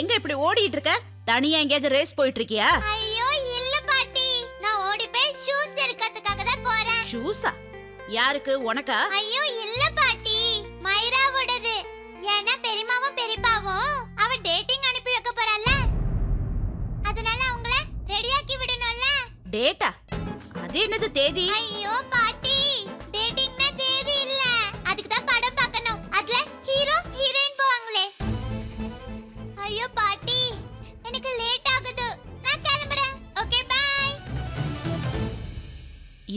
எங்க இப்படி ஓடிட்டு இருக்க? தனியா எங்கேயாவது ரேஸ் போயிட்டு இருக்கியா? ஐயோ இல்ல பாட்டி, நான் ஓடி போய் ஷூஸ் எடுக்கிறதுக்காக தான் போறேன். ஷூஸா? யாருக்கு? உனக்கா? ஐயோ இல்ல பாட்டி, மைராவோடது. ஏன்னா பெரியமாவும் பெரியப்பாவும் அவ டேட்டிங் அனுப்பி வைக்க போறாள, அதனால அவங்கள ரெடியாக்கி விடணும்ல. டேட்டா? அது என்னது தேதி? ஐயோ பாட்டி, டேட்டிங்னா தேதி இல்ல, அதுக்கு தான் படம் பார்க்கணும். அதுல ஹீரோ ஹீரோயின் போவாங்களே. ஐயோ பாட்டி, எனக்கு லேட் ஆகுது, நான் கிளம்புறேன். Okay bye.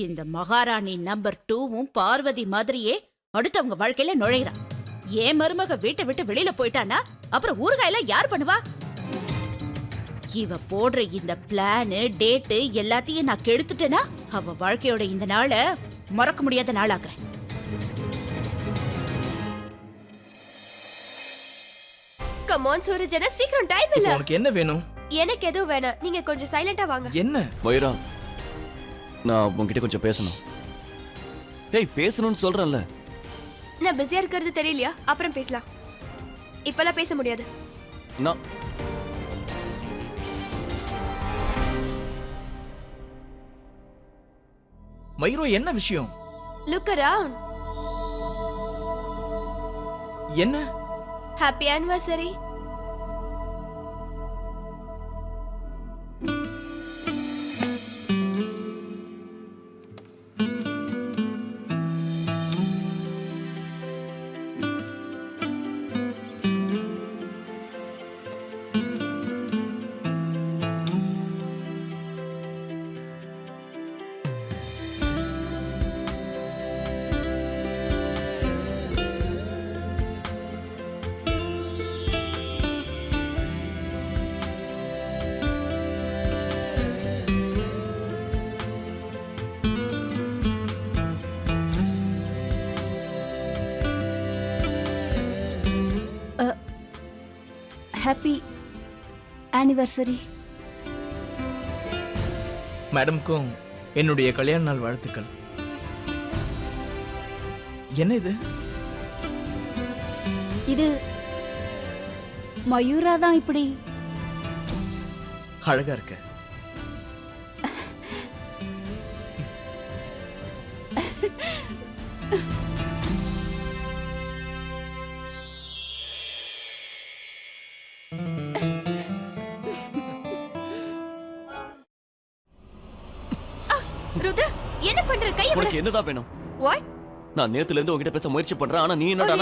இந்த மகாராணி நம்பர் 2வும் பார்வதி மாதிரியே அடுத்தவங்க வாழ்க்கையில நுழையிறான். ஏன் மருமக வீட்டை விட்டு வெளியில போயிட்டானா அப்புறம் ஊர்காயில யார் பண்ணுவா? இவ போடுற இந்த பிளானு டேட்டு எல்லாத்தையும் நான் கெடுத்துட்டேனா அவ வாழ்க்கையோட இந்த நாளை மறக்க முடியாத நாளாக்குறேன். கம் ஆன் சூரஜன, சீக்கிரம் டைம் இல்ல. உனக்கு என்ன வேணும்? எனக்கு எதுவும் வேணாம், நீங்க கொஞ்சம் சைலண்டா வாங்க. என்ன மயூரா, நான் உன்கிட்ட கொஞ்சம் பேசணும். ஏய், பேசணும்னு சொல்றேன்ல. நான் பிஸியா இருக்கிறது தெரியலையா? அப்புறம் பேசலாம், இப்பெல்லாம் பேச முடியாது. நான் மயூரோ, என்ன விஷயம்? Look around. என்ன? Happy anniversary. Happy anniversary. மேடம்க்கும் என்னுடைய கல்யாண நாள் வாழ்த்துக்கள். என்ன இது? இது மயூரா தான் இப்படி அழகா இருக்க. ருத்ரா, என்ன பண்ற? கைய விடு. உனக்கு என்னதான் வேணும்? வாட்? நான் நேத்துல இருந்து உன்கிட்ட பேச முயற்சி பண்றேன், ஆனா நீ என்னடா?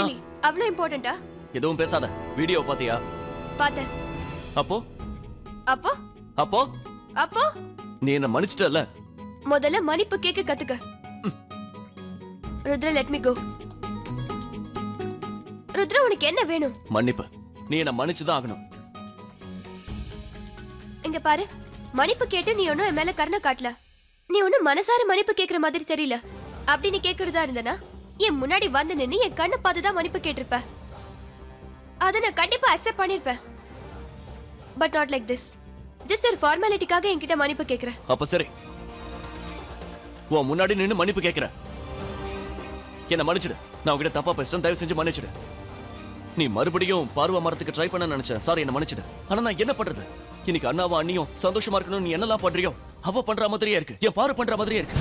அவ்வளவு இம்பார்ட்டன்ட்டா? எதுவும் பேசாத. வீடியோ பாத்தியா? பார்த்தேன். அப்போ அப்போ அப்போ அப்போ நீ என்ன மன்னிச்சிட்டல? முதல்ல மன்னிப்பு கேட்க கத்துக்க. Rudra, let me go. Rudra, உனக்கு என்ன வேணும்? மன்னிப்பு. நீ என்ன மன்னிச்சுதான் ஆகணும். இங்க பாரு, மன்னிப்பு கேட்டு நீ ஒன்னும் என் மேல கருணை காட்டல. நீ ஒன்னும் மனசார மன்னிப்பு கேக்குற மாதிரி தெரியல. அப்படி நீ கேக்குறதா இருந்தனா என் முன்னாடி வந்து நின்னு என் கண்ணை பார்த்துதான் மன்னிப்பு கேட்டிருப்ப. அதை நான் கண்டிப்பா அக்செப்ட் பண்ணிருப்பேன். But not like this. Just ஒரு ஃபார்மாலிட்டிக்காக என்கிட்ட மன்னிப்பு கேக்குற. அப்ப சரி, உன் முன்னாடி நின்னு மன்னிப்பு கேக்குற. என்ன மன்னிச்சிடு. நான் உன்கிட்ட தப்பா பேசிட்டேன், தயவு செஞ்சு மன்னிச்சிடு. நீ மறுபடியும் பார்வை மரத்துக்கு ட்ரை பண்ண நினைச்சேன். சாரி, என்ன மன்னிச்சிடு. ஆனா நான் என்ன பண்றது? இன்னைக்கு அண்ணாவும் அண்ணியும் சந்தோஷமா இருக்கணும். நீ என்னெல்லாம் பண்றியோ அவ பண்ற மாதிரியே இருக்கு, என் பாரு பண்ற மாதிரியே இருக்கு.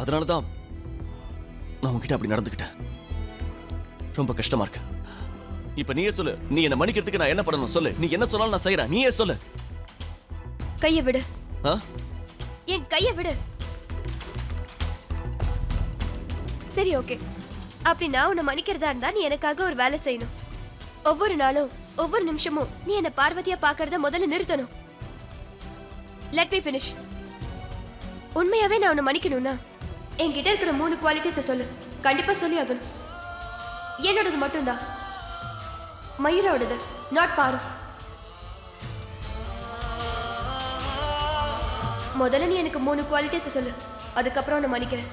அதனாலதான் நான் உன்கிட்ட அப்படி நடந்துக்கிட்டேன். ரொம்ப கஷ்டமா இருக்கு. இப்ப நீயே சொல்லு, நீ என்ன மன்னிக்கிறதுக்கு நான் என்ன பண்ணணும் சொல்லு. நீ என்ன சொன்னாலும் நான் செய்யறேன், நீயே சொல்லு. கைய விடு. என் கைய விடு. சரி, ஓகே. அப்படி நான் உன்னை மன்னிக்கிறதா இருந்தா நீ எனக்காக ஒரு வேலை செய்யணும். ஒவ்வொரு நாளும் ஒவ்வொரு நிமிஷமும் நீ என்ன பார்வதியா பாக்குறத முதல்ல நிறுத்தணும். Let me finish. உண்மையாவே நான் உன்னை மன்னிக்கணும்னா என்கிட்ட இருக்கிற 3 குவாலிட்டிஸை சொல்லு. கண்டிப்பா சொல்லி ஆகணும். என்னோடது மட்டும்தான், மயூராவோடது, நாட் பாரு. முதல்ல நீ எனக்கு 3 குவாலிட்டிஸை சொல்லு, அதுக்கப்புறம் உன்னை மன்னிக்கிறேன்.